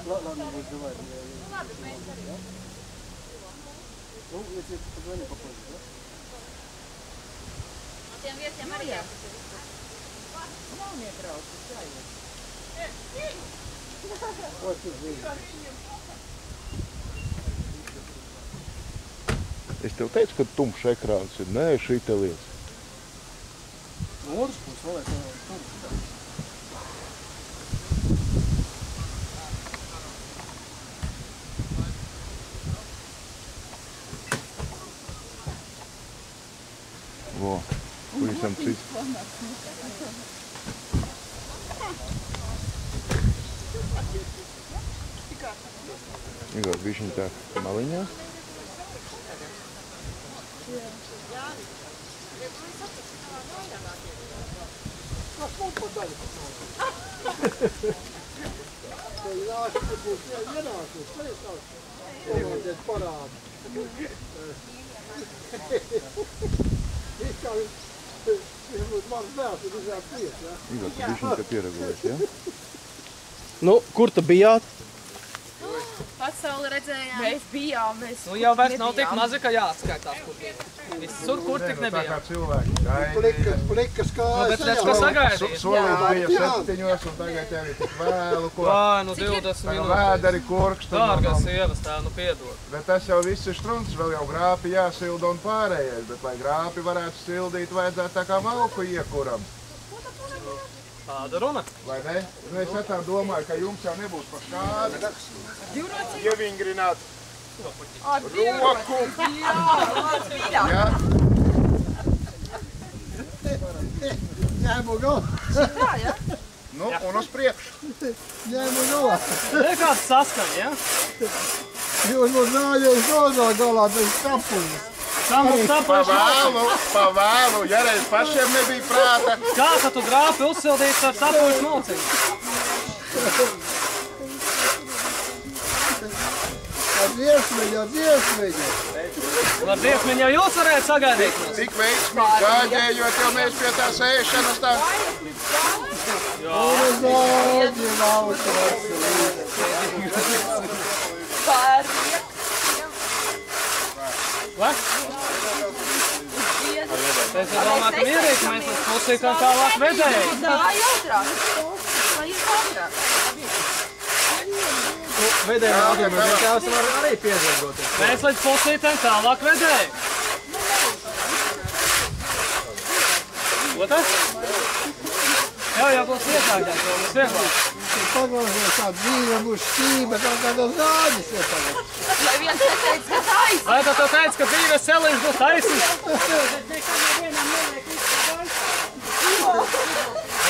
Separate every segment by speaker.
Speaker 1: Ладно, будет давай. Ну, я тебе позвоню попозже, да?
Speaker 2: Tiem viesiem arī jāpasaka.
Speaker 3: Nav nebrauc,
Speaker 1: Ой, ты звери.
Speaker 4: Es tev teicu, ka tumšs ekrāns ir. Nē, šī te lieta.
Speaker 1: Ну, otrs puses, vēl es
Speaker 4: Vo, pavisam cits. Igor, bišķiņ tā maliņā. Igor, tu bišķiņ tā pieregulēs, ja?
Speaker 1: Nu, kur tu bijāt?
Speaker 2: Pasauli redzējām.
Speaker 3: Mēs bijām,
Speaker 5: Nu jau vairs nav tik mazi, ka jāatskaitās, kur bija. Visur, kur tik
Speaker 4: Tā
Speaker 5: nebija.
Speaker 4: kā cilvēki gaidīja.
Speaker 1: Plikas
Speaker 5: Nu,
Speaker 1: kājas.
Speaker 5: bet redz, ko sagaidīja.
Speaker 4: Solīt bija 7 un tagad jau ir tik vēlu, ko.
Speaker 5: Vai, nu 20
Speaker 4: Tā
Speaker 5: minūtes.
Speaker 4: vēderi kurkst.
Speaker 5: Dārgās sievas, tā nu piedod.
Speaker 4: Bet tas jau viss ir strunts, vēl jau grāpi jāsilda un pārējais. Bet lai grāpi varētu sildīt, vajadzētu tā kā malku iekuram.
Speaker 5: Tāda runa.
Speaker 4: Vai ne? Nu, es tā domāju, ka jums jau nebūs pa skādi. Ievingrināt roku. Jā.
Speaker 1: Ņēmu galā.
Speaker 4: Nu, un uz priekšu.
Speaker 1: Ņēmu galā.
Speaker 5: Te kāds saskaņa, ja?
Speaker 1: Jūs mums nājjūs dozā galā bez kapuļas.
Speaker 5: Kā mums tāpēc
Speaker 4: Pa vēlu, ja reiz pašiem nebija prāta.
Speaker 5: Kā tu grāpi uzsildīts ar sapuļu malciņu?
Speaker 1: Ar viesmeņa.
Speaker 5: Ar dievsmiņu jau jūs varētu sagaidīt.
Speaker 4: Tik veiksmīgi gāģējot, jo mēs pie tās ēšanas tā.
Speaker 5: Vai? Es domāju, ka mierīgi mēs uz pusītām tālāk vedēji.
Speaker 2: Tā jātrāk. Lai ir ātrāk.
Speaker 1: Vedējā ātrāk, mēs tās var arī piedzīvoties.
Speaker 5: Mēs līdz pusītām tālāk vedēji. Ko tas? Jau būs iesākās, jau būs vieglāk.
Speaker 1: Paglausies tāda dzīve būs šķība, kā kāda zāģis ietagad.
Speaker 2: Lai viens neteic, ka taisnība.
Speaker 5: Vai tu teici, ka dzīves celiņš būs taisnīgs?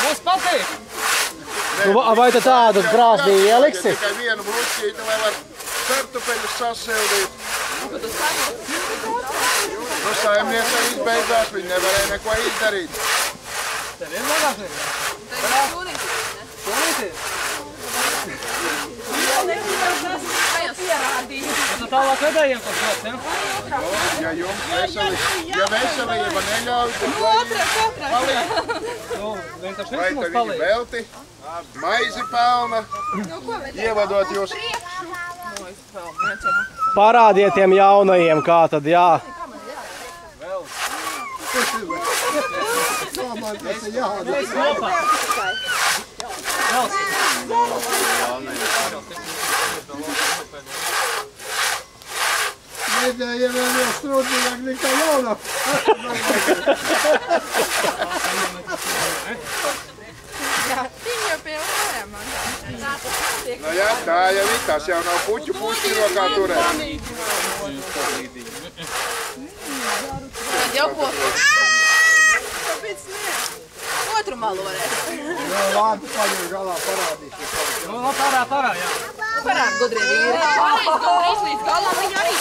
Speaker 5: Mums patīk.
Speaker 1: Vai tu tādu krāsnī ieliksi?
Speaker 4: Tikai vienu bluķīti, lai var kartupeļus sasildīt. Nu, saimniece izbeidzās, viņi nevarēja neko izdarīt.
Speaker 5: Tev ir bagāžnīgi?
Speaker 2: Tev ir šūnītis, ne?
Speaker 5: Šūnītis?
Speaker 2: Pierādīju.
Speaker 5: Tu tālāk vedējiem kaut kāds, ja?
Speaker 4: Ja jums veselība neļauj, tad palīdz.
Speaker 5: Nu, vienkārši
Speaker 4: Vai
Speaker 5: viss mums
Speaker 4: te viņi
Speaker 5: palīdz.
Speaker 4: velti, maizi pelna, ievadot jūs.
Speaker 1: Parādiet tiem jaunajiem, kā tad jā.
Speaker 5: Mēs kopā. Velsi.
Speaker 1: Vedējiem vēl jau strūdīgāk nekā jaunā.
Speaker 2: Viņi jau pie oriem man.
Speaker 4: Nu jā, tā jau ir, tās jau nav puķu rokā turēt.
Speaker 2: Tad jau ko? Kāpēc ne? Otru malu varētu.
Speaker 1: Vārdu paņem galā parādīšu.
Speaker 5: Nu, parā, jā.
Speaker 2: Parād gudrie vīri. Pareiz gudrīs līdz galam viņi arī.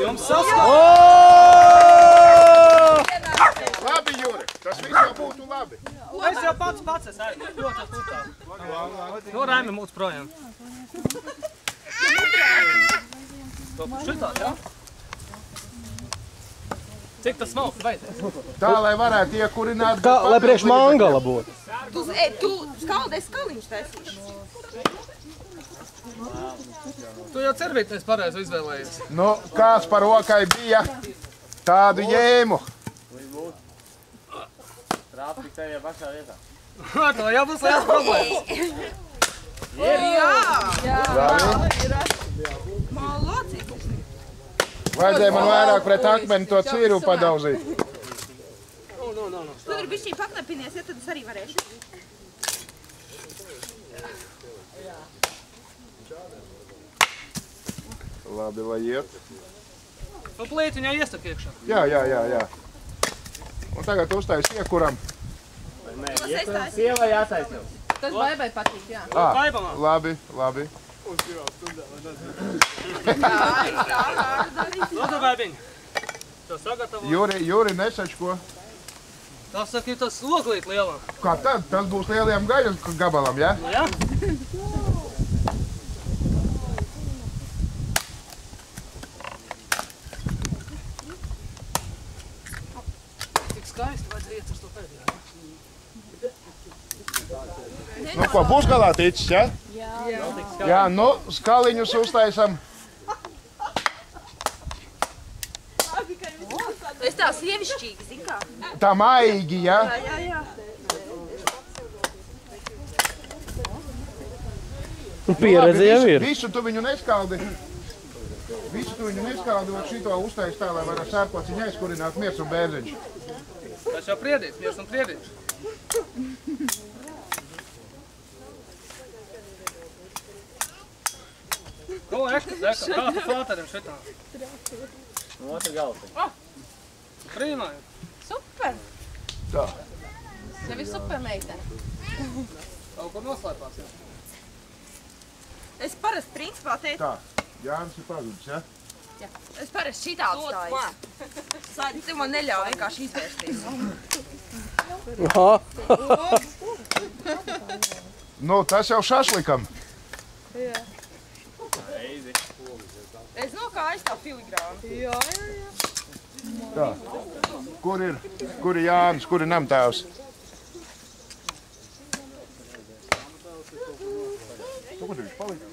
Speaker 5: Jums saskatīt.
Speaker 4: Labi, Juri, tas viss jau būtu labi.
Speaker 5: Es jau pats es arī. Ļoti putā. Nu, Raimi mūs projām. To šitā, jā? Cik tas smalks vajadzēs?
Speaker 4: Tā, lai varētu iekurināt.
Speaker 6: Kā, lai priekš mangala būtu.
Speaker 2: Tu skaldē skaliņš taisīši.
Speaker 5: Tu jau cervīties pareizi izvēlējies.
Speaker 4: Nu, kāds par rokai bija tādu ņēmu?
Speaker 7: Trāpīt tajā pašā vietā.
Speaker 5: To jau būs liels problēmas.
Speaker 2: Malocīgs.
Speaker 4: Vajadzēja man vairāk pret akmeni to cīru padauzīt.
Speaker 2: Tu vari bišķī paknapinies, ja tad es arī varēšu.
Speaker 4: Labi, lai iet.
Speaker 5: Nu, plīti viņai iestak iekšā.
Speaker 4: Jā. Un tagad uztais iekuram.
Speaker 7: Sievai jātaisās.
Speaker 2: Tas baibai patīk, jā.
Speaker 5: Baibamā.
Speaker 4: Labi.
Speaker 5: Lūdzu, baibiņ. To sagatavo.
Speaker 4: Juri nesačko.
Speaker 5: Tas saka, ir tas loglīt lielā.
Speaker 4: Kā tad? Tas būs lielajam gaļas gabalam, ja?
Speaker 5: Nu, jā? Tik skaisti vajadzēja iet uz to pēdējā.
Speaker 4: Nu, ko, būs galā ticis, ja? Jā, nu, skaliņus uztaisam.
Speaker 2: Es tā sievišķīgi, zin kā?
Speaker 4: Tā maigi, ja?
Speaker 2: Jā.
Speaker 6: Pieredze jau ir.
Speaker 4: Visu tu viņu neskaldi. Un šito uztais tā, lai varētu sērkociņu aizkurināt miers un bērziņš.
Speaker 5: Tas jau priedīts, miers un priedīts. Ko, Eka, kā tu flāterim šitā?
Speaker 7: No otra galva.
Speaker 5: Brīnāju.
Speaker 2: Super.
Speaker 4: Tā.
Speaker 2: Tev ir super meitene.
Speaker 5: Kaut kur noslēpās, jā.
Speaker 2: Es parasti principā teicu.
Speaker 4: Tā, Jānis ir pazudis, ja?
Speaker 2: Es parasti šitā atstāju. Tu man neļauj vienkārši izvērsties.
Speaker 4: Nu, tas jau šašlikam.
Speaker 2: Es nokāju tā filigrānu.
Speaker 4: Tā. Kur ir Jānis, kur ir namtēvs? Tu, kur viņš palika?